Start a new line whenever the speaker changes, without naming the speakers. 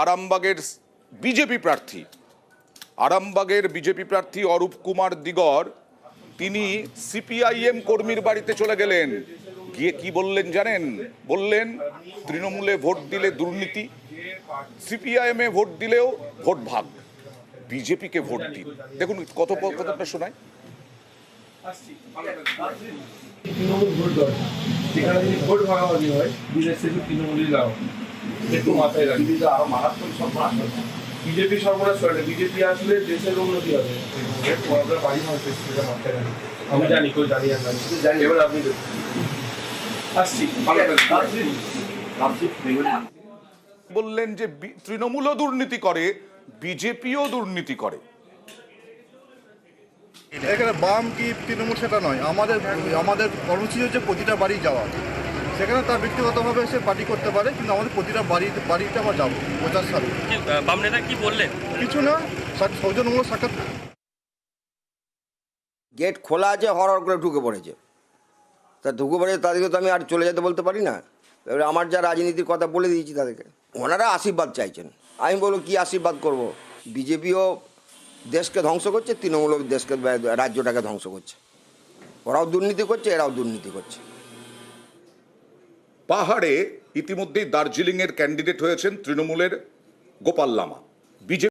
আরামবাগের বিজেপি প্রার্থী অরূপ কুমার দিগর তিনি সিপিআইএম কর্মীর বাড়িতে চলে গেলেন। গিয়ে কি বললেন জানেন? বললেন তৃণমূলে ভোট দিলে দুর্নীতি, সিপিআইএম এ ভোট দিলেও ভোট ভাগ, বিজেপিকে ভোট দিন। দেখুন কতটা শোনায়।
তৃণমূল ভোট দরকার, সেখানে যদি ভোট ভাগাভাগি হয় বিদেশে তৃণমূলই লাভ, একটু মাথায় রাখি। আরো মারাত্মক সর্বনাশ, বিজেপি সর্বনাশ করে, বিজেপি আসলে দেশের উন্নতি হবে। আপনার বাড়ি হচ্ছে সেটা মাথায় রাখি। আমি জানি কেউ জানি আর জানি। এবার আপনি আসছি
বললেন যে তৃণমূলও দুর্নীতি করে, বিজেপিও দুর্নীতি করে।
এখানে বাম কি তৃণমূল সেটা নয়, আমাদের কর্মসূচি হচ্ছে প্রতিটা বাড়ি যাওয়া। সেখানে তার ব্যক্তিগতভাবে সে পার্টি করতে পারে, কিন্তু আমাদের প্রতিটা বাড়িতে আমরা যাবো প্রচার সাথে।
বাম নেতা কি বললেন?
কিছু না, সৌজন্যমূলক সাক্ষাৎ।
গেট খোলা আছে, হরহর করে ঢুকে পড়েছে। তা ঢুকে পড়েছে, তাদেরকে তো আমি আর চলে যেতে বলতে পারি না। এবারে আমার যা রাজনীতির কথা বলে দিয়েছি তাদেরকে, ওনারা আশীর্বাদ চাইছেন। আমি বলবো কি আশীর্বাদ করব? বিজেপিও দেশকে ধ্বংস করছে, তৃণমূলও দেশকে, রাজ্যটাকে ধ্বংস করছে। ওরাও দুর্নীতি করছে, এরাও দুর্নীতি করছে।
পাহাড়ে ইতিমধ্যেই দার্জিলিংয়ের ক্যান্ডিডেট হয়েছেন তৃণমূলের গোপাল লামা।